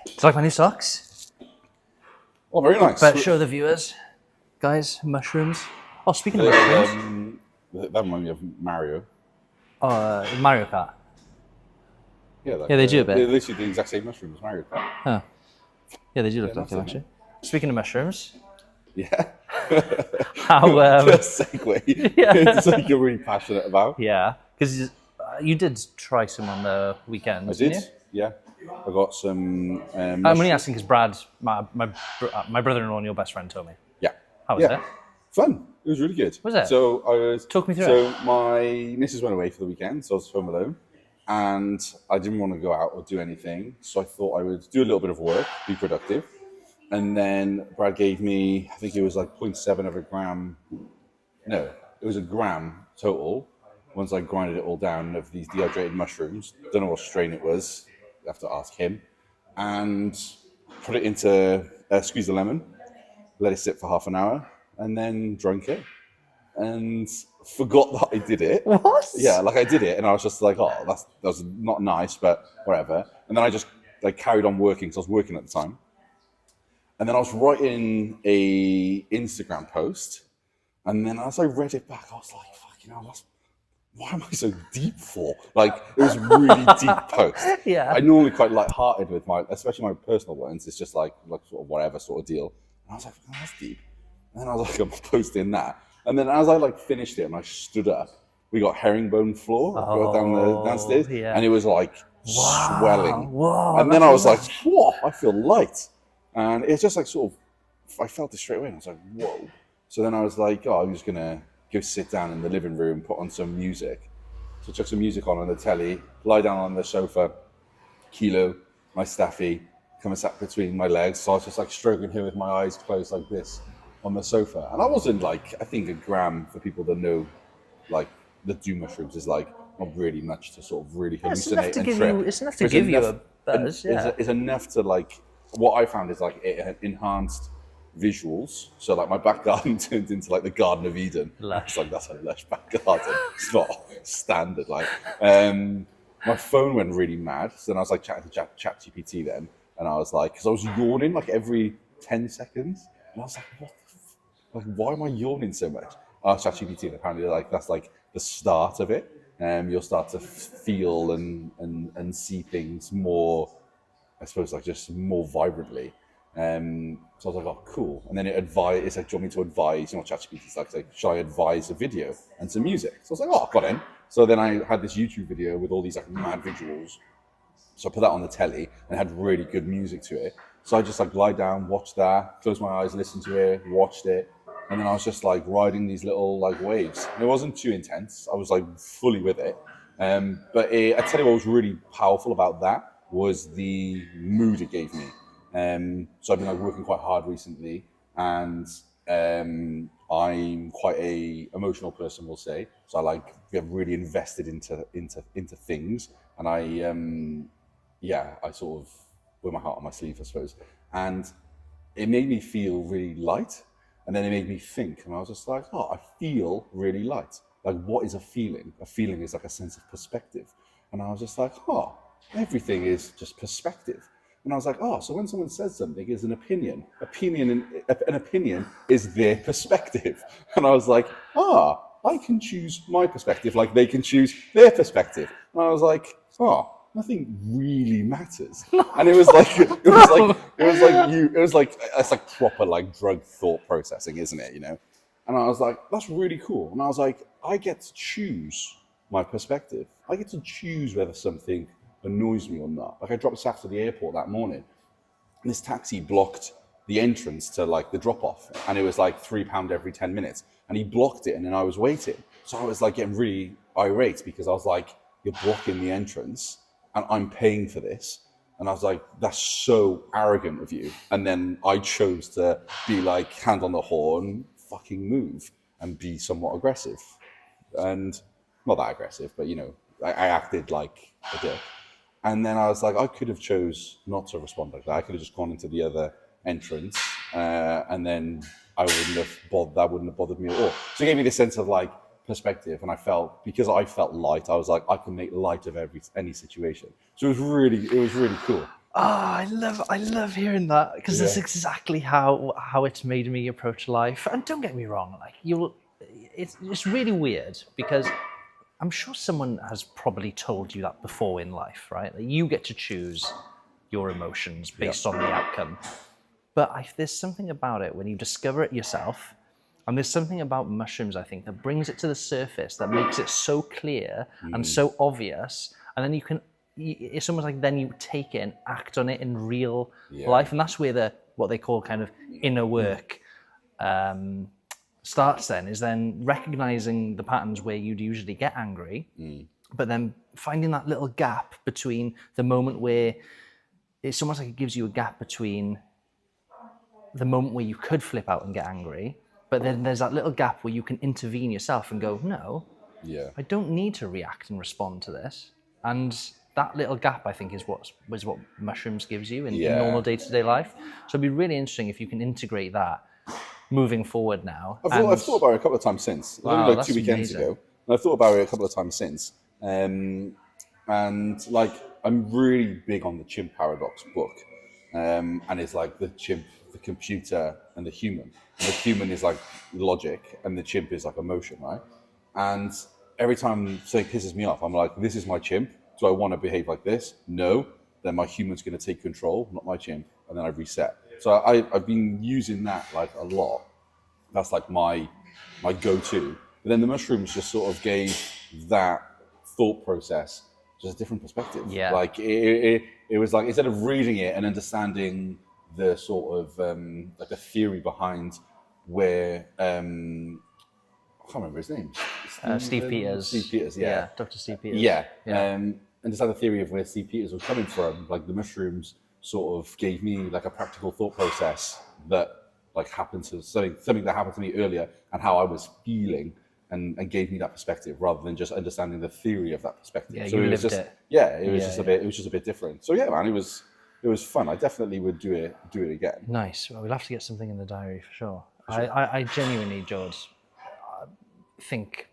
Do you like my new socks? Oh, very nice. But show the viewers, guys, mushrooms. Oh, speaking of mushrooms, That reminds me of Mario. Mario Kart. Yeah, like, Yeah, they do a bit. They're literally the exact same mushroom as Mario Kart. Huh. Yeah, they do look like that's them, it, actually. Speaking of mushrooms, Yeah. how... The segue. It's something you're really passionate about. yeah, because you did try some on the weekend, I didn't did. you? Yeah. I got some. I'm only asking because Brad, my brother-in-law and your best friend told me. Yeah. How was it? Fun. It was really good. Was it? So I was. Talk me through So my missus went away for the weekend, so I was home alone, and I didn't want to go out or do anything. So I thought I would do a little bit of work, be productive, and then Brad gave me, I think it was like 0.7 of a gram. No, it was a gram total. Once I grinded it all down of these dehydrated mushrooms, don't know what strain it was. You have to ask him, and put it into squeeze a lemon, let it sit for half an hour, and then drank it, and forgot that I did it. What? Yeah, like I did it, and I was just like, oh, that was not nice, but whatever. And then I just like carried on working because I was working at the time, and then I was writing a Instagram post, and then as I read it back, I was like, fucking hell, why am I so deep for? Like, it was a really deep post. Yeah. I normally quite light-hearted with especially my personal ones. It's just like sort of whatever sort of deal. And I was like, oh, that's deep. And then I was like, I'm posting that. And then as I like finished it and I stood up, we got herringbone floor downstairs, yeah. and it was like swelling. Whoa, and then I was like, whoa, I feel light. And it's just like sort of, I felt it straight away. And I was like, whoa. So then I was like, oh, I'm just gonna go sit down in the living room, put on some music. So I took some music on the telly, lie down on the sofa, Kilo, my staffy, come and sat between my legs. So I was just like stroking him with my eyes closed like this on the sofa. And I wasn't like, I think a gram for people that know, like, the do mushrooms is like not really much to sort of really hallucinate and trip. It's enough to give you a buzz, yeah. It's enough to like, what I found is like it had enhanced visuals. So like my back garden turned into like the Garden of Eden. Lush. It's like, that's a lush back garden. It's not standard. Like my phone went really mad. So then I was like chatting to ChatGPT then, and I was like, because I was yawning like every 10 seconds, and I was like, what the like, why am I yawning so much? ChatGPT, and apparently like that's like the start of it. You'll start to feel and see things more, I suppose, like just more vibrantly. So I was like, oh, cool. And then it's like, do you want me to advise, you know, ChatGPT's like, shall I advise a video and some music? So I was like, oh, got in. So then I had this YouTube video with all these like mad visuals. So I put that on the telly and had really good music to it. So I just like lie down, watch that, close my eyes, listen to it, watched it. And then I was just like riding these little like waves. And it wasn't too intense. I was like fully with it. But I tell you what was really powerful about that was the mood it gave me. So I've been like working quite hard recently, and I'm quite a emotional person, we'll say. So I like get really invested into things, and I sort of wear my heart on my sleeve, I suppose. And it made me feel really light, and then it made me think, and I was just like, oh, I feel really light. Like, what is a feeling? A feeling is like a sense of perspective, and I was just like, oh, everything is just perspective. And I was like, oh, so when someone says something is an opinion an opinion is their perspective. And I was like, I can choose my perspective like they can choose their perspective. And I was like, oh, nothing really matters. And it's like proper like drug thought processing, isn't it? You know? And I was like, that's really cool. And I was like, I get to choose my perspective. I get to choose whether something annoys me or not. Like I dropped this after the airport that morning, and this taxi blocked the entrance to like the drop off, and it was like £3 every 10 minutes, and he blocked it, and then I was waiting. So I was like getting really irate because I was like, you're blocking the entrance and I'm paying for this. And I was like, that's so arrogant of you. And then I chose to be like, hand on the horn, fucking move, and be somewhat aggressive. And not that aggressive, but you know, I acted like a dick. And then I was like, I could have chose not to respond like that. I could have just gone into the other entrance, and then that wouldn't have bothered me at all. So it gave me this sense of like perspective, and because I felt light, I was like, I can make light of any situation. So it was really cool. I love hearing that because that's Yeah. exactly how it's made me approach life. And don't get me wrong, like it's really weird because I'm sure someone has probably told you that before in life, right? That you get to choose your emotions based on the outcome. But there's something about it when you discover it yourself, and there's something about mushrooms, I think, that brings it to the surface, that makes it so clear and so obvious, and then it's almost like then you take it and act on it in real life, and that's where what they call kind of inner work starts. Then is then recognizing the patterns where you'd usually get angry, but then finding that little gap between the moment where it's almost like it gives you a gap between the moment where you could flip out and get angry, but then there's that little gap where you can intervene yourself and go, no, I don't need to react and respond to this. And that little gap, I think, is what mushrooms gives you in normal day-to-day life. So it'd be really interesting if you can integrate that moving forward now. I've thought about it a couple of times since. Wow, Only like that's 2 weekends amazing. ago. And I've thought about it a couple of times since. And like, I'm really big on the chimp paradox book. And it's like the chimp, the computer, and the human. And the human is like logic, and the chimp is like emotion, right? And every time something pisses me off, I'm like, this is my chimp. Do I want to behave like this? No. Then my human's going to take control, not my chimp. And then I reset. So I've been using that like a lot. That's like my go-to. But then the mushrooms just sort of gave that thought process just a different perspective. Yeah. Like it was like, instead of reading it and understanding the sort of like the theory behind where I can't remember his name. Steve Peters. Steve Peters, yeah. Dr. Steve Peters. Yeah. Understand the theory of where Steve Peters was coming from. Like the mushrooms sort of gave me like a practical thought process that like happened to something that happened to me earlier and how I was feeling, and gave me that perspective rather than just understanding the theory of that perspective. Yeah, so you it was lived just it. it was just a bit different. So yeah, man, it was fun. I definitely would do it again. Nice. Well, we'll have to get something in the diary for sure. I genuinely, Jord, think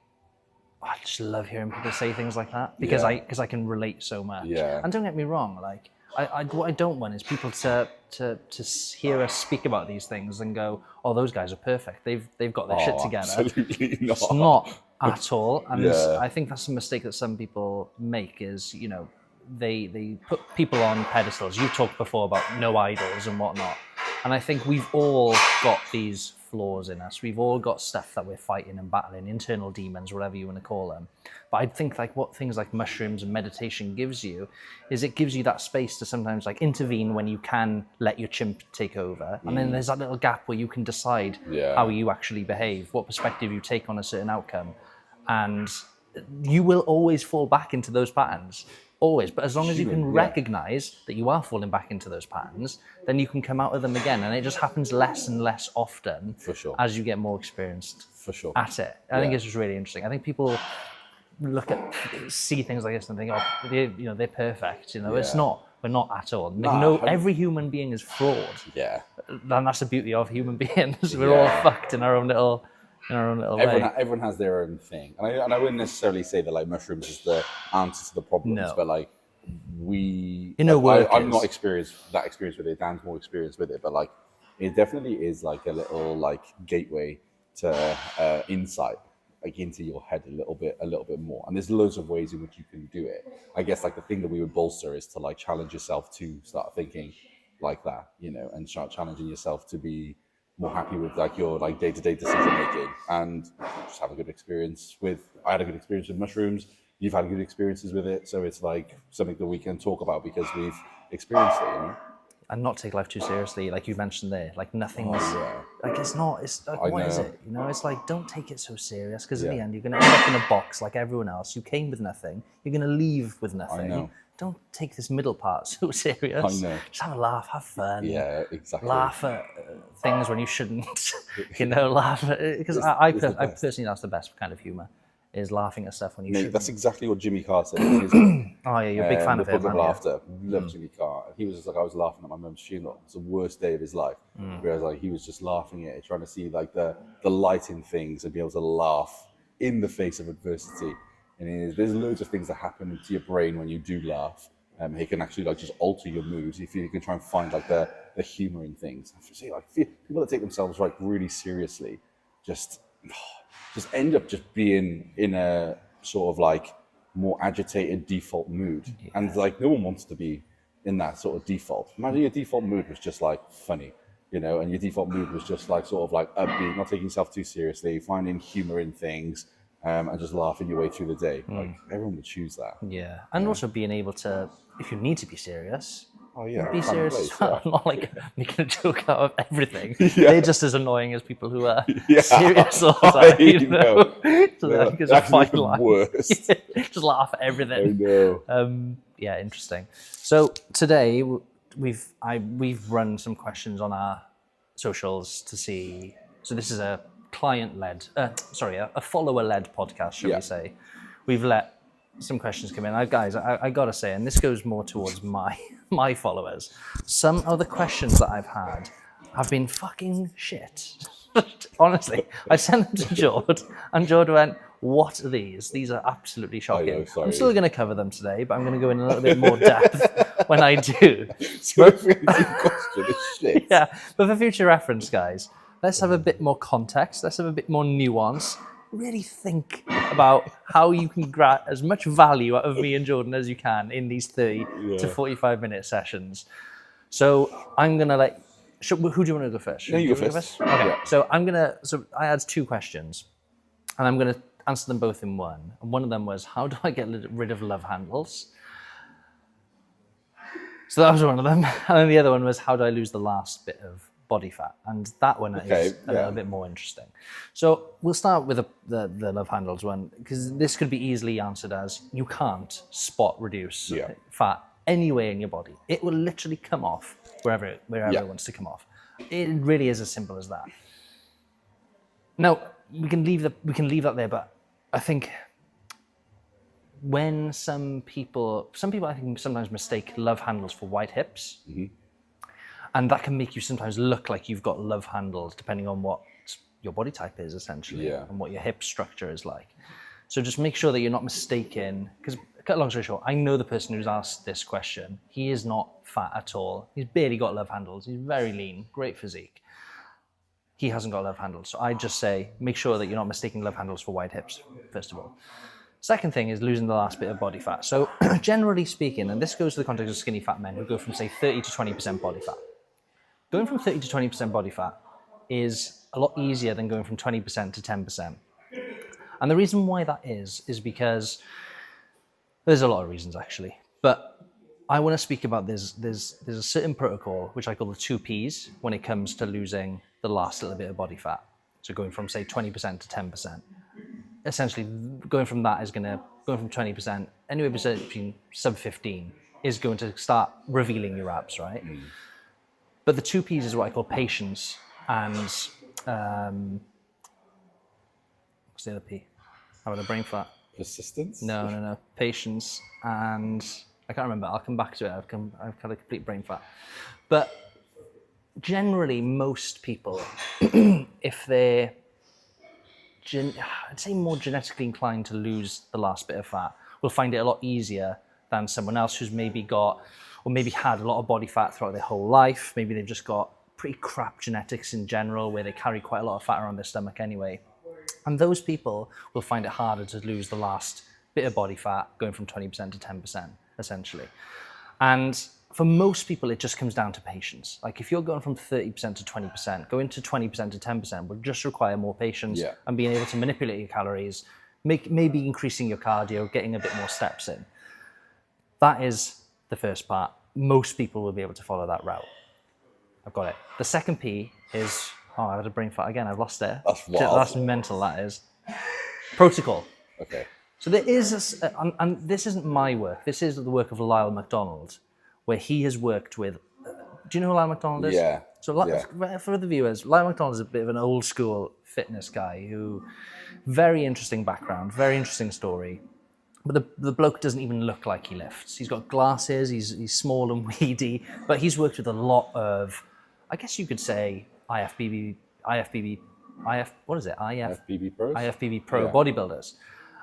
I just love hearing people say things like that because I can relate so much. Yeah. And don't get me wrong, like what I don't want is people to hear us speak about these things and go, oh, those guys are perfect. They've got their shit together. Absolutely not. It's not at all. And Yeah. I think that's a mistake that some people make is, they put people on pedestals. You talked before about no idols and whatnot. And I think we've all got these flaws in us. We've all got stuff that we're fighting and battling, internal demons, whatever you want to call them. But I think like what things like mushrooms and meditation gives you is it gives you that space to sometimes like intervene when you can let your chimp take over. And then there's that little gap where you can decide how you actually behave, what perspective you take on a certain outcome. And you will always fall back into those patterns. Always, but as long as you can recognize that you are falling back into those patterns, then you can come out of them again, and it just happens less and less often For sure. as you get more experienced For sure. at it. I think it's just really interesting. I think people see things like this and think, oh, they're perfect. It's not. We're not at all. Every human being is flawed. Yeah. And that's the beauty of human beings. We're all fucked in our own little way. Everyone has their own thing, and I wouldn't necessarily say that like mushrooms is the answer to the problems, No. but like I'm not experienced with it. Dan's more experienced with it, but like it definitely is like a little like gateway to insight, like into your head a little bit more. And there's loads of ways in which you can do it. I guess like the thing that we would bolster is to like challenge yourself to start thinking like that, and start challenging yourself to be more happy with like your like day-to-day decision making, and just have a good experience I had a good experience with mushrooms. You've had good experiences with it, so it's like something that we can talk about because we've experienced it, And not take life too seriously, like you mentioned there. Like nothing's like it's like what is know. it? It's like don't take it so serious because in the end you're gonna end up in a box like everyone else. You came with nothing. You're gonna leave with nothing. know. Don't take this middle part so serious. I know. Just have a laugh, have fun. Yeah, exactly. Laugh at things when you shouldn't. Laugh at because I personally that's the best kind of humor. Is laughing at stuff when you Mate, shouldn't. that's exactly what Jimmy Carr said in his book. Oh yeah, you're a big fan of The him, Book of aren't Laughter. Love Jimmy Carr. He was just like, I was laughing at my mum's funeral. It's the worst day of his life. Whereas like he was just laughing at it, trying to see like the light in things and be able to laugh in the face of adversity. And there's loads of things that happen to your brain when you do laugh He can actually like just alter your mood if you can try and find like the humor in things. I see like people that take themselves like really seriously, just end up just being in a sort of like more agitated default mood, and like no one wants to be in that sort of default. Imagine your default mood was just like funny, you know, and your default mood was just like sort of like upbeat, not taking yourself too seriously, finding humor in things, and just laughing your way through the day. Like everyone would choose that. Yeah, and also being able to, if you need to be serious, Oh yeah, be fun serious place, as well. yeah. Not like making a joke out of everything. Yeah. They're just as annoying as people who are Yeah. serious all the time. You know? So Yeah, I think it's a that's fine the line. worst. Just laugh at I everything. know. Yeah, interesting. So today we've run some questions on our socials to see. So this is a client-led, a follower-led podcast, shall Yeah. we say? We've let some questions come in. Guys, I gotta say, and this goes more towards my followers. Some of the questions that I've had have been fucking shit. Honestly, I sent them to Jord, and Jord went, "What are these? These are absolutely shocking." know, sorry. I'm still going to cover them today, but I'm going to go in a little bit more depth when I do. So if we question is shit. Yeah, but for future reference, guys, let's have a bit more context. Let's have a bit more nuance. Really think about how you can grab as much value out of me and Jordan as you can in these 30 to 45-minute sessions. So I'm going to let... Who do you want to go first? No, you go first. Okay, Yeah. so So I had 2 questions, and I'm going to answer them both in one. And one of them was, how do I get rid of love handles? So that was one of them. And then the other one was, how do I lose the last bit of body fat? And that one is a little bit more interesting. So we'll start with the love handles one, because this could be easily answered as, you can't spot reduce fat anywhere in your body. It will literally come off wherever it wants to come off. It really is as simple as that. Now, we can leave that there, but I think when some people I think sometimes mistake love handles for wide hips, and that can make you sometimes look like you've got love handles depending on what your body type is essentially, and what your hip structure is like. So just make sure that you're not mistaken, because cut a long story short, I know the person who's asked this question. He is not fat at all. He's barely got love handles. He's very lean, great physique. He hasn't got love handles. So I just say, make sure that you're not mistaking love handles for wide hips, first of all. Second thing is losing the last bit of body fat. So generally speaking, and this goes to the context of skinny fat men who go from say 30 to 20% body fat. Going from 30 to 20% body fat is a lot easier than going from 20% to 10%. And the reason why that is because there's a lot of reasons actually, but I want to speak about there's a certain protocol which I call the 2 Ps when it comes to losing the last little bit of body fat. So going from say 20% to 10%. Essentially, going from 20%, anywhere between sub 15 is going to start revealing your abs, right? But the 2 Ps is what I call patience and what's the other P? How about a brain fat? Persistence? No. Patience and I can't remember. I'll come back to it. I've got a complete brain fat. But generally, most people, if they're I'd say more genetically inclined to lose the last bit of fat, will find it a lot easier than someone else who's maybe got, or maybe had a lot of body fat throughout their whole life. Maybe they've just got pretty crap genetics in general, where they carry quite a lot of fat around their stomach anyway. And those people will find it harder to lose the last bit of body fat, going from 20% to 10%, essentially. And for most people, it just comes down to patience. Like if you're going from 30% to 20%, going to 20% to 10% will just require more patience and being able to manipulate your calories, maybe increasing your cardio, getting a bit more steps in. That is the first part. Most people will be able to follow that route. I've got it. The second P is, I had a brain fart again. I've lost it. That's wild. That's mental, that is. Protocol. Okay. So there is, and this isn't my work. This is the work of Lyle McDonald, where he has worked with, do you know who Lyle McDonald is? Yeah. So for the viewers, Lyle McDonald is a bit of an old school fitness guy who, very interesting background, very interesting story. But the bloke doesn't even look like he lifts. He's got glasses, he's small and weedy, but he's worked with a lot of, I guess you could say, IFBB Pro bodybuilders.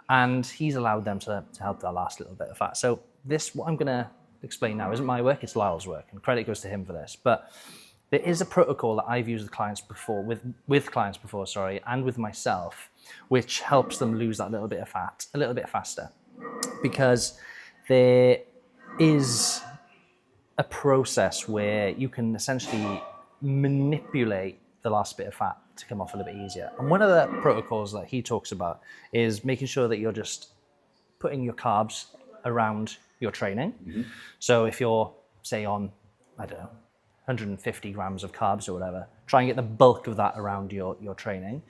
And he's allowed them to help that last little bit of fat. So what I'm gonna explain now isn't my work, it's Lyle's work, and credit goes to him for this. But there is a protocol that I've used with clients before, and with myself, which helps them lose that little bit of fat a little bit faster, because there is a process where you can essentially manipulate the last bit of fat to come off a little bit easier. And one of the protocols that he talks about is making sure that you're just putting your carbs around your training. Mm-hmm. So if you're, say, on, I don't know, 150 grams of carbs or whatever, try and get the bulk of that around your training.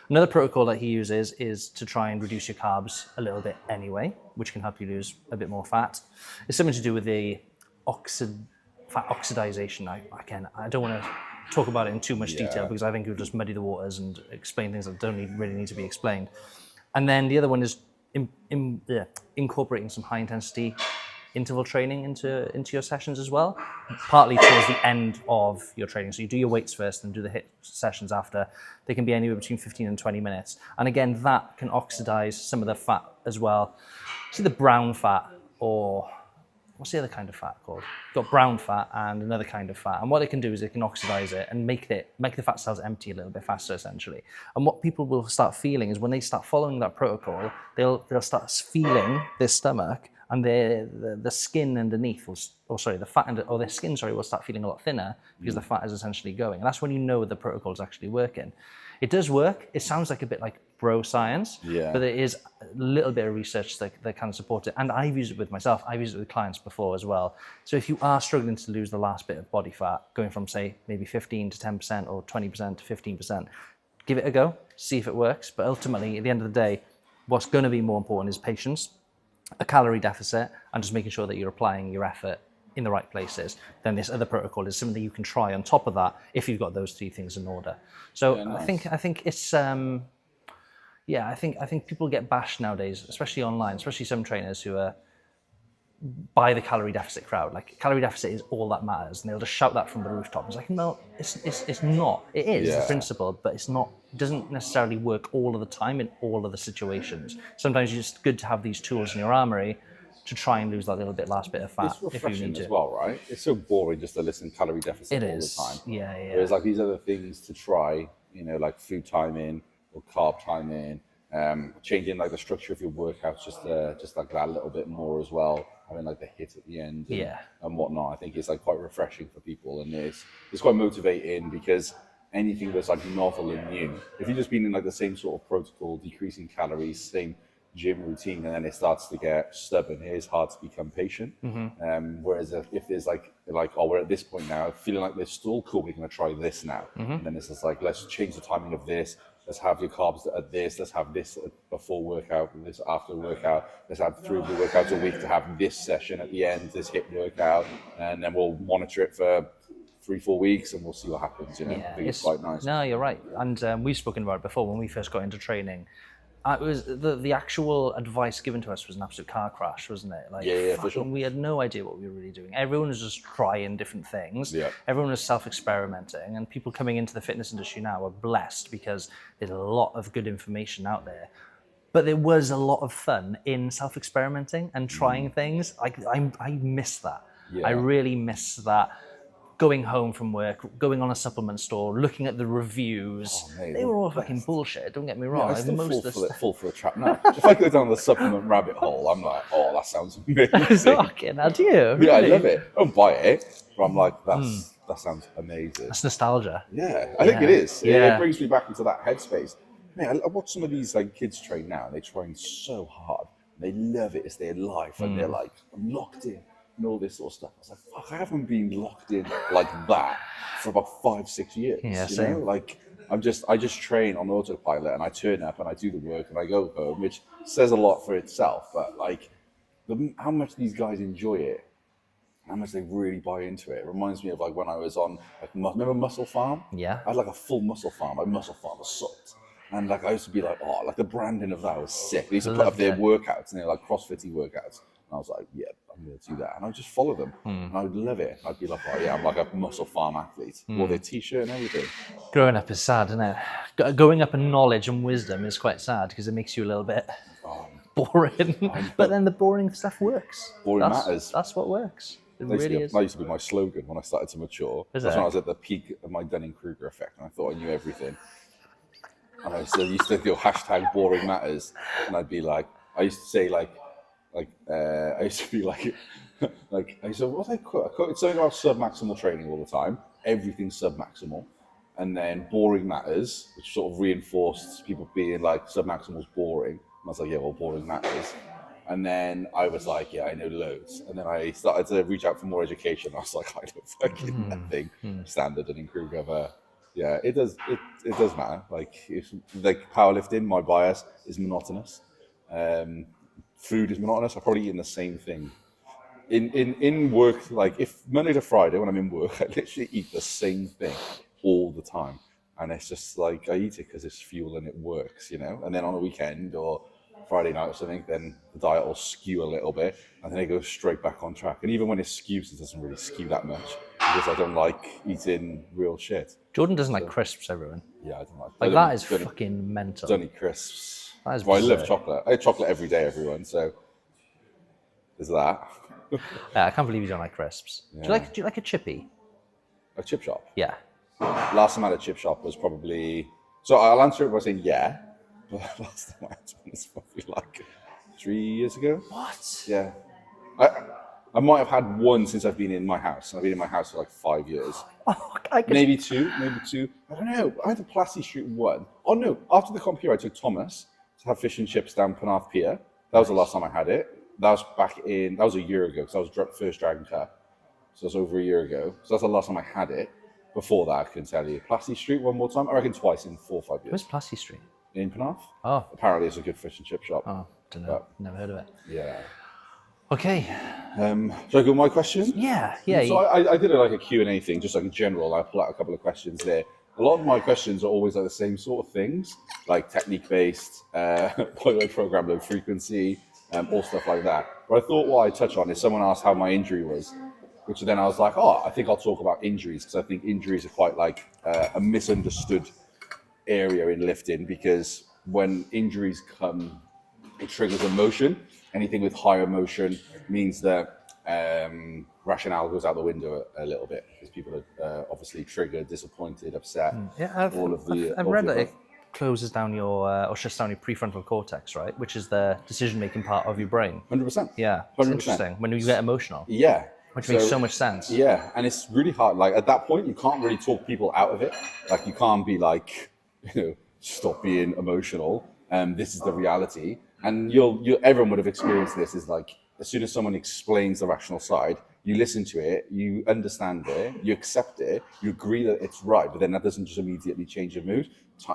Another protocol that he uses is to try and reduce your carbs a little bit anyway, which can help you lose a bit more fat. It's something to do with the fat oxidization. I don't want to talk about it in too much detail because I think it would just muddy the waters and explain things that don't really need to be explained. And then the other one is incorporating some high intensity interval training into your sessions as well, partly towards the end of your training. So you do your weights first and do the HIIT sessions after. They can be anywhere between 15 and 20 minutes. And again, that can oxidize some of the fat as well. See the brown fat, or what's the other kind of fat called? You've got brown fat and another kind of fat. And what it can do is it can oxidize it and make the fat cells empty a little bit faster, essentially. And what people will start feeling is when they start following that protocol, they'll start feeling their stomach, and the skin underneath, the fat or their skin, will start feeling a lot thinner because the fat is essentially going. And that's when you know the protocol is actually working. It does work. It sounds like a bit like bro science, but there is a little bit of research that can support it. And I've used it with myself. I've used it with clients before as well. So if you are struggling to lose the last bit of body fat, going from, say, maybe 15 to 10% or 20% to 15%, give it a go, see if it works. But ultimately, at the end of the day, what's going to be more important is patience, a calorie deficit, and just making sure that you're applying your effort in the right places. Then this other protocol is something that you can try on top of that if you've got those three things in order. So nice. I think it's I think people get bashed nowadays, especially online, especially some trainers who are by the calorie deficit crowd. Like, calorie deficit is all that matters, and they'll just shout that from the rooftop. It's like, no, it's not. It is the principle, but it's not. It doesn't necessarily work all of the time in all of the situations. Sometimes it's just good to have these tools in your armory to try and lose that little bit, last bit of fat. It's if you refreshing need to. as well, right? It's so boring just to listen to calorie deficit all the time. Yeah. There's like these other things to try, like food timing or carb timing, changing like the structure of your workouts just like that a little bit more as well. Having like the hit at the end and whatnot. I think it's like quite refreshing for people, and it's quite motivating, because anything that's like novel and new, if you've just been in like the same sort of protocol, decreasing calories, same gym routine, and then it starts to get stubborn, it is hard to become patient. Mm-hmm. Whereas if there's like we're at this point now, feeling like this still cool, we're going to try this now. Mm-hmm. And then it's just like, let's change the timing of this. Let's have your carbs at this. Let's have this before workout, this after workout. Let's have 3 workouts a week to have this session at the end, this HIIT workout, and then we'll monitor it for 3-4 weeks, and we'll see what happens. I think it's quite nice. No, you're right. And we've spoken about it before when we first got into training. It was the actual advice given to us was an absolute car crash, wasn't it? Like, for sure. We had no idea what we were really doing. Everyone was just trying different things. Yeah. Everyone was self-experimenting, and people coming into the fitness industry now are blessed because there's a lot of good information out there. But there was a lot of fun in self-experimenting and trying things. I miss that. Yeah. I really miss that. Going home from work, going on a supplement store, looking at the reviews. Oh, mate, they were all fucking bullshit, don't get me wrong. Yeah, I still fall for a trap now. If I go down the supplement rabbit hole, I'm like, oh, that sounds amazing. Fucking hell, do you? Really? Yeah, I love it. I don't buy it, but I'm like, that sounds amazing. That's nostalgia. Yeah, I think it is. Yeah. It brings me back into that headspace. Man, I watch some of these like kids train now, and they train so hard. They love it. It's their life, and they're like, I'm locked in. And all this sort of stuff. I was like, fuck, I haven't been locked in like that for about 5-6 years. Yeah, same. Like, I just train on autopilot, and I turn up and I do the work and I go home, which says a lot for itself. But like, how much these guys enjoy it, how much they really buy into it. It reminds me of like when I was on, like, remember Muscle Farm? Yeah. I had like a full Muscle Farm. Like, Muscle Farm was sucked. And like, I used to be like, oh, like the branding of that was sick. They used to put up their workouts, and they're like CrossFit-y workouts. And I was like, yeah, I'm going to do that. And I would just follow them. And I would love it. I'd be like, oh yeah, I'm like a Muscle Farm athlete. Wore their t-shirt and everything. Growing up is sad, isn't it? Going up in knowledge and wisdom is quite sad, because it makes you a little bit boring. But then the boring stuff works. Boring matters. That's what works. It really is. That used to be my slogan when I started to mature. Is That's it? when I was at the peak of my Dunning-Kruger effect, and I thought I knew everything. And I used to do hashtag boring matters, and I'd be like, I used to say I used to be like, like I used to, what I quote, it's something about sub-maximal training all the time. Everything's sub-maximal, and then boring matters, which sort of reinforced people being like sub-maximal's boring. And I was like, yeah, well, boring matters. And then I was like, yeah, I know loads. And then I started to reach out for more education. I was like, I know fucking nothing. Standard and in Kruger, but yeah, it does matter. Like powerlifting, my bias is monotonous. Food is monotonous. I'm probably eating the same thing. In work, like if Monday to Friday when I'm in work, I literally eat the same thing all the time. And it's just like I eat it because it's fuel and it works, you know. And then on a weekend or Friday night or something, then the diet will skew a little bit, and then it goes straight back on track. And even when it skews, it doesn't really skew that much because I don't like eating real shit. Jordan doesn't like crisps, everyone. Yeah, I don't like. Like that is fucking mental. Don't eat crisps. That is well, I love chocolate. I eat chocolate every day, everyone. So there's that. Yeah, I can't believe you don't like crisps. Yeah. Do you like a chippy? A chip shop? Yeah. Last time I had a chip shop was probably. So I'll answer it by saying yeah. But last time I had one was probably like 3 years ago. What? Yeah. I might have had one since I've been in my house. I've been in my house for like 5 years. Oh, maybe two. I don't know. I had a Plassey Street one. Oh no, after the comp here, I took Thomas to have fish and chips down Penarth Pier. That was the last time I had it. That was a year ago, because that was first Dragon Cup. So that's over a year ago. So that's the last time I had it. Before that, I couldn't tell you. Plassey Street one more time? I reckon twice in 4 or 5 years. Where's Plassey Street? In Penarth. Oh. Apparently it's a good fish and chip shop. Oh, don't know. Never heard of it. Yeah. Okay. Shall I go with my question? Yeah. So I did like a Q&A thing, just like in general. I pull out a couple of questions there. A lot of my questions are always like the same sort of things, like technique-based, low program, low frequency, all stuff like that. But I thought what I'd touch on is someone asked how my injury was, which then I was like, I think I'll talk about injuries, because I think injuries are quite like a misunderstood area in lifting, because when injuries come, it triggers emotion. Anything with high emotion means that rationale goes out the window a little bit, because people are obviously triggered, disappointed, upset. Yeah, I've read that it closes down or shuts down your prefrontal cortex, right? Which is the decision-making part of your brain. 100%. Yeah, it's interesting when you get emotional. Yeah. Which makes so much sense. Yeah, and it's really hard. Like at that point, you can't really talk people out of it. Like you can't be like, stop being emotional. This is the reality. And everyone would have experienced this. Is like as soon as someone explains the rational side, you listen to it, you understand it, you accept it, you agree that it's right. But then that doesn't just immediately change your mood.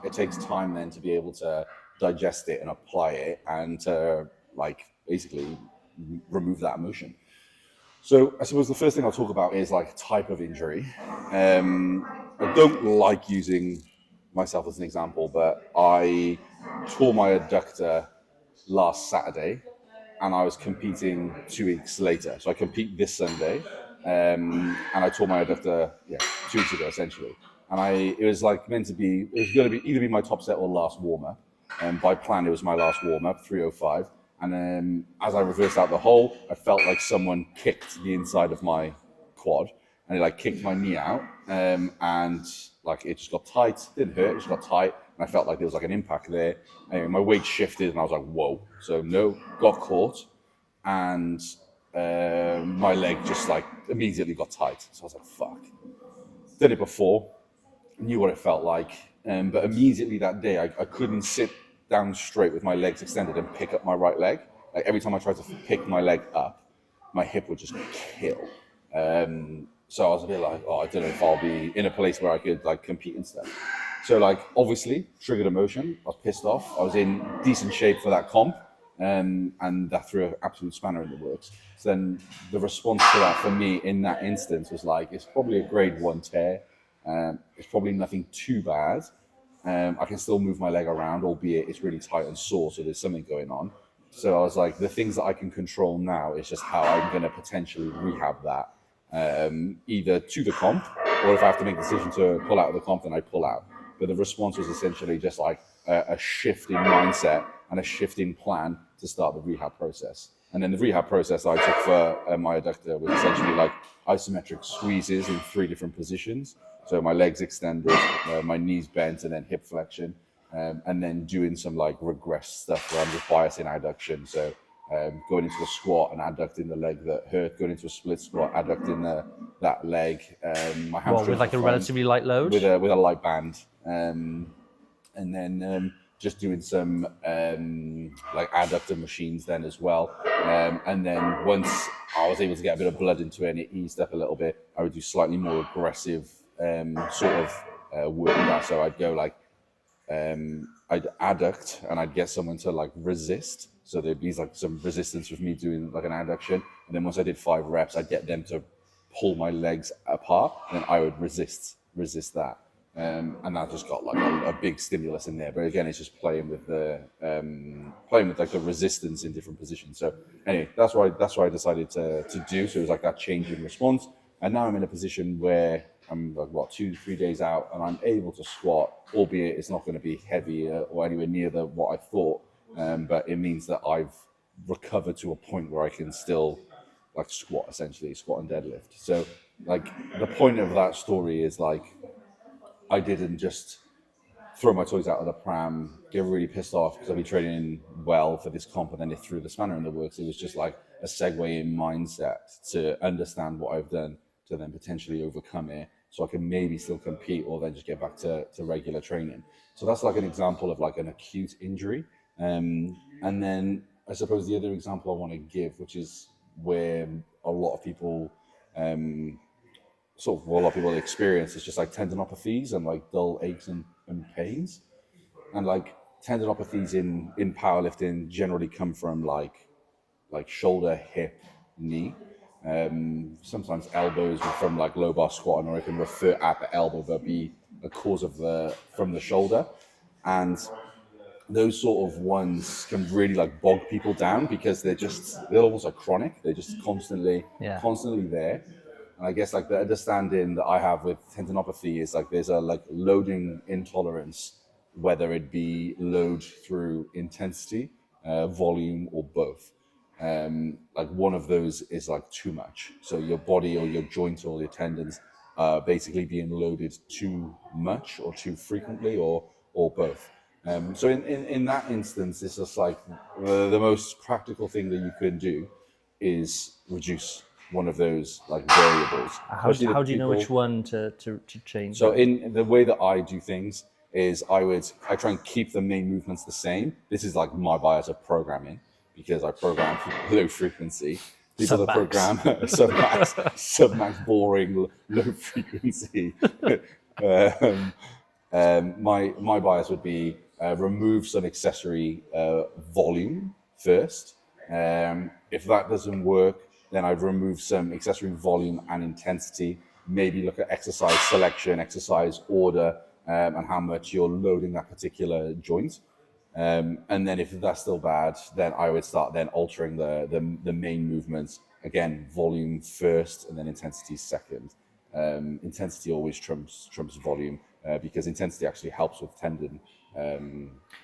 It takes time then to be able to digest it and apply it, and to like basically remove that emotion. So I suppose the first thing I'll talk about is like type of injury. I don't like using myself as an example, but I tore my adductor last Saturday, and I was competing 2 weeks later. So I compete this Sunday, and I tore my adductor 2 weeks ago essentially. And it was like meant to be, it was going to be either my top set or last warm up. And by plan, it was my last warm up, 3:05. And then as I reversed out the hole, I felt like someone kicked the inside of my quad, and it like kicked my knee out, and like it just got tight. Didn't hurt, it just got tight, and I felt like there was like an impact there. Anyway, my weight shifted, and I was like, whoa. So no, got caught, and my leg just like immediately got tight. So I was like, fuck. Did it before, knew what it felt like, but immediately that day I couldn't sit down straight with my legs extended and pick up my right leg. Like every time I tried to pick my leg up, my hip would just kill. So I was a bit like, I don't know if I'll be in a place where I could like compete and stuff. So like obviously triggered emotion. I was pissed off. I was in decent shape for that comp, and that threw an absolute spanner in the works. So then the response to that for me in that instance was like, it's probably a grade 1 tear. It's probably nothing too bad. I can still move my leg around, albeit it's really tight and sore, so there's something going on. So I was like, the things that I can control now is just how I'm going to potentially rehab that, either to the comp, or if I have to make a decision to pull out of the comp, then I pull out. But the response was essentially just like a shift in mindset and a shift in plan to start the rehab process. And then the rehab process I took for my adductor was essentially like isometric squeezes in 3 different positions. So my legs extended, my knees bent, and then hip flexion. And then doing some like regress stuff where I'm just biasing adduction. So going into a squat and adducting the leg that hurt, going into a split squat, adducting that leg. My hamstrings Well, with like a relatively light load? with a light band. And then just doing some like adductor machines then as well. And then once I was able to get a bit of blood into it and it eased up a little bit, I would do slightly more aggressive sort of work with that. So I'd go like, I'd adduct and I'd get someone to like resist. So there'd be like some resistance with me doing like an adduction. And then once I did 5 reps, I'd get them to pull my legs apart. And I would resist that. And that just got like a big stimulus in there. But again, it's just playing with like the resistance in different positions. So anyway, that's what I decided to do. So it was like that change in response. And now I'm in a position where I'm like 2-3 days out, and I'm able to squat, albeit it's not going to be heavy or anywhere near what I thought. But it means that I've recovered to a point where I can still like squat and deadlift. So like the point of that story is like, I didn't just throw my toys out of the pram, get really pissed off because I've been training well for this comp, and then they threw the spanner in the works. It was just like a segue in mindset to understand what I've done to then potentially overcome it, so I can maybe still compete or then just get back to regular training. So that's like an example of like an acute injury. And then I suppose the other example I want to give, which is where a lot of people experience, is just like tendinopathies and like dull aches and pains. And like tendinopathies in powerlifting generally come from like shoulder, hip, knee. Sometimes elbows from like low bar squatting, or it can refer at the elbow but be a cause of from the shoulder. And those sort of ones can really like bog people down because they're almost like chronic. They're just constantly there. And I guess like the understanding that I have with tendinopathy is like there's a like loading intolerance, whether it be load through intensity, volume, or both. Like one of those is like too much. So your body or your joint or your tendons are basically being loaded too much or too frequently or both. So in that instance, it's just like the most practical thing that you can do is reduce one of those like variables. How do you know which one to change? So in the way that I do things is I try and keep the main movements the same. This is like my bias of programming, because I program low frequency. People that program submax boring low frequency. My bias would be remove some accessory volume first. If that doesn't work, then I'd remove some accessory volume and intensity. Maybe look at exercise selection, exercise order, and how much you're loading that particular joint. And then if that's still bad, then I would start then altering the main movements. Again, volume first and then intensity second. Intensity always trumps volume, because intensity actually helps with tendon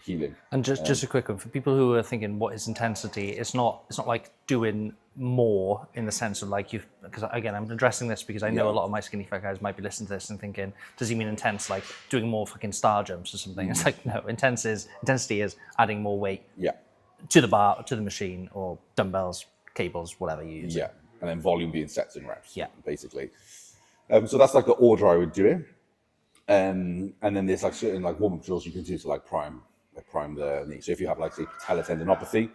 healing. And just a quick one for people who are thinking, what is intensity? It's not like doing more in the sense of like because again, I'm addressing this because I know a lot of my skinny fat guys might be listening to this and thinking, does he mean intense like doing more fucking star jumps or something? It's like, no, intensity is adding more weight to the bar, to the machine, or dumbbells, cables, whatever you use. Yeah, and then volume being sets and reps. Yeah, basically. So that's like the order I would do it. And then there's like certain like warm-up drills you can do to like prime the knee. So if you have like say patellar tendinopathy,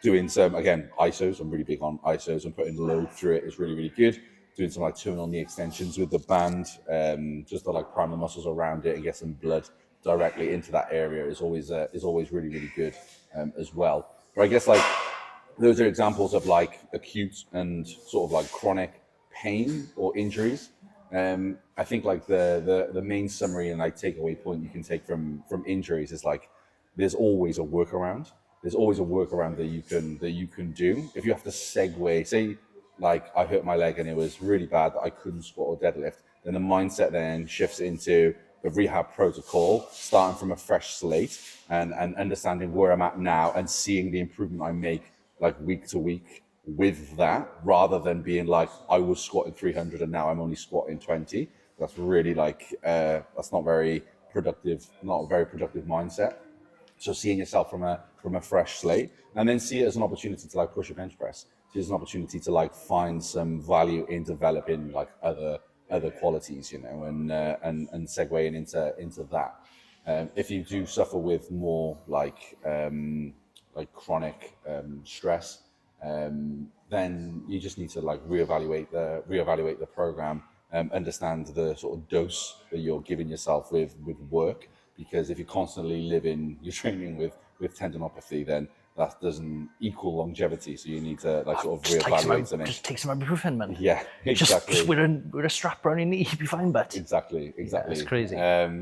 doing some, again, isos. I'm really big on isos, and putting load through it is really, really good. Doing some like terminal knee extensions with the band, just to like prime the muscles around it and get some blood directly into that area is always really, really good as well. But I guess like those are examples of like acute and sort of like chronic pain or injuries. I think like the main summary and like takeaway point you can take from injuries is like there's always a workaround. There's always a workaround that you can do. If you have to segue, say like I hurt my leg and it was really bad that I couldn't squat or deadlift, then the mindset then shifts into the rehab protocol, starting from a fresh slate and understanding where I'm at now and seeing the improvement I make like week to week with that, rather than being like, I was squatting 300 and now I'm only squatting 20. That's really like, that's not a very productive mindset. So seeing yourself from a fresh slate, and then see it as an opportunity to like push a bench press. See it as an opportunity to like find some value in developing like other qualities, you know, and segueing into that. If you do suffer with more like chronic stress, then you just need to like reevaluate the program, understand the sort of dose that you're giving yourself with work. Because if you're constantly you're training with tendinopathy, then that doesn't equal longevity. So you need to like sort of reevaluate something. Just take some ibuprofen, man. Yeah, exactly. Just with a strap around your knee, you'll be fine, but. Exactly. Yeah, it's crazy.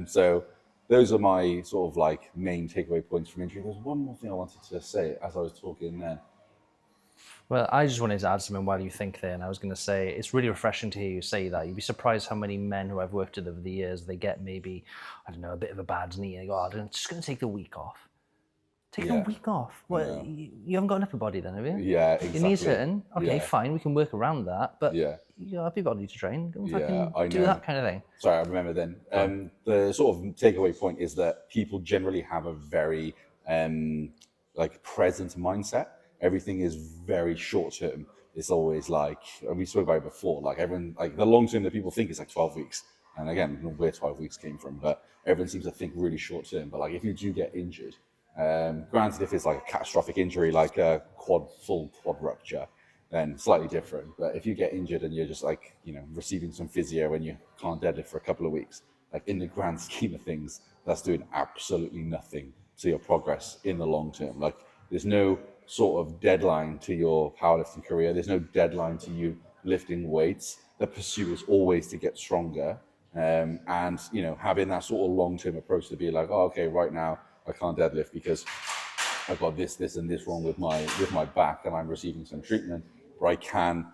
So those are my sort of like main takeaway points from injury. There's one more thing I wanted to say as I was talking then. Well, I just wanted to add something while you think there, and I was going to say it's really refreshing to hear you say that. You'd be surprised how many men who I've worked with over the years, they get maybe, I don't know, a bit of a bad knee, and they go, oh, I'm just going to take the week off. Take a week off? Well, you haven't got an upper body then, have you? Yeah, exactly. Your knee's hurting? Okay, Yeah. fine, we can work around that, but you have your body to train. Go and fucking do that kind of thing. Sorry, I remember then. The sort of takeaway point is that people generally have a very like present mindset. Everything is very short term. It's always like, and we spoke about it before, like everyone, like the long term that people think is like 12 weeks. And again, I don't know where 12 weeks came from, but everyone seems to think really short term. But like if you do get injured, granted, if it's like a catastrophic injury, like a full quad rupture, then slightly different. But if you get injured and you're just like, you know, receiving some physio and you can't deadlift for a couple of weeks, like in the grand scheme of things, that's doing absolutely nothing to your progress in the long term. Like there's no sort of deadline to your powerlifting career. There's no deadline to you lifting weights. The pursuit is always to get stronger. And, you know, having that sort of long-term approach to be like, oh, okay, right now I can't deadlift because I've got this, and this wrong with my back, and I'm receiving some treatment, or I can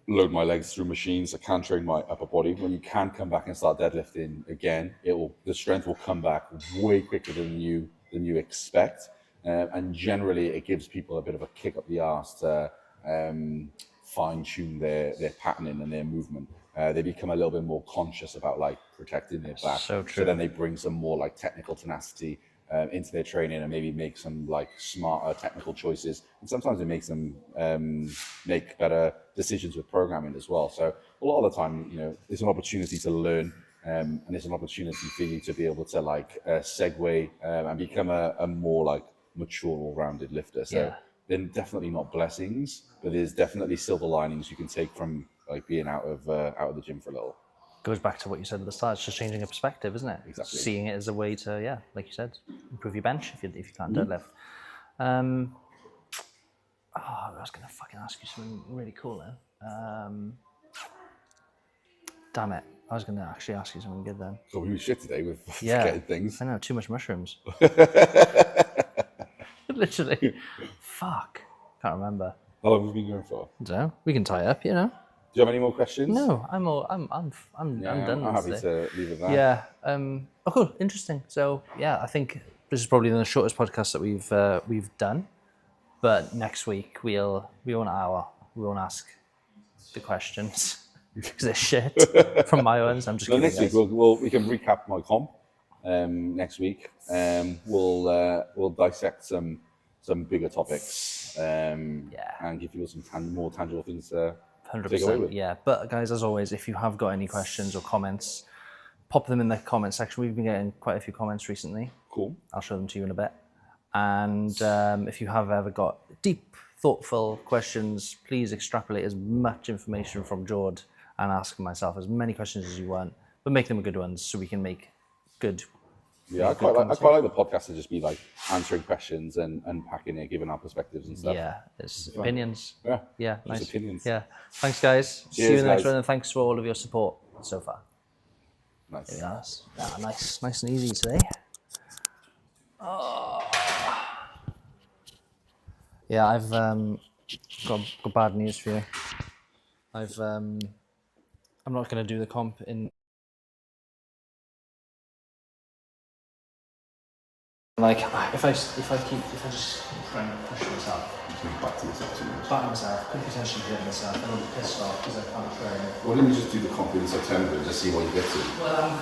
load my legs through machines, I can train my upper body. When you can come back and start deadlifting again, the strength will come back way quicker than you expect. And generally it gives people a bit of a kick up the arse to fine tune their patterning and their movement. They become a little bit more conscious about like protecting their back. So true. So then they bring some more like technical tenacity into their training, and maybe make some like smarter technical choices. And sometimes it makes them make better decisions with programming as well. So a lot of the time, you know, it's an opportunity to learn, and it's an opportunity for you to be able to like segue and become a more like mature, all-rounded lifter. So they're definitely not blessings, but there's definitely silver linings you can take from like being out of the gym for a little. Goes back to what you said at the start. It's just changing a perspective, isn't it? Exactly. Seeing it as a way to, like you said, improve your bench if you can't deadlift. I was gonna fucking ask you something really cool then. Damn it! I was gonna actually ask you something good then. So we were shit today with forgetting things. I know, too much mushrooms. Literally. Fuck. Can't remember. How long have we been going for? I don't know. We can tie up, you know. Do you have any more questions? No, I'm done. I'm happy today. to leave it there. Yeah. Oh, cool. Interesting. So, yeah, I think this is probably the shortest podcast that we've done. But next week we won't ask the questions because they're shit from my ones. I'm just kidding. Next week we can recap my comp. Next week, we'll dissect some bigger topics. And give you some more tangible things to 100%, take away with. yeah. But guys, as always, if you have got any questions or comments, pop them in the comment section. We've been getting quite a few comments recently. Cool. I'll show them to you in a bit. And if you have ever got deep, thoughtful questions, please extrapolate as much information from Jord and ask myself as many questions as you want, but make them good ones so we can make good. Yeah, I quite like the podcast to just be like answering questions and unpacking it, giving our perspectives and stuff. Yeah, it's opinions. Yeah, nice. Opinions. Yeah, thanks guys. See you in the next one, and thanks for all of your support so far. Nice. Nice and easy today. Yeah, I've got bad news for you. I'm not going to do the comp in Like if I just try and push myself, Back to yourself too much. batter myself, could potentially hit myself, and I'll be pissed off because I can't train. Why didn't you just do the comp in September and just see what you get to? Well,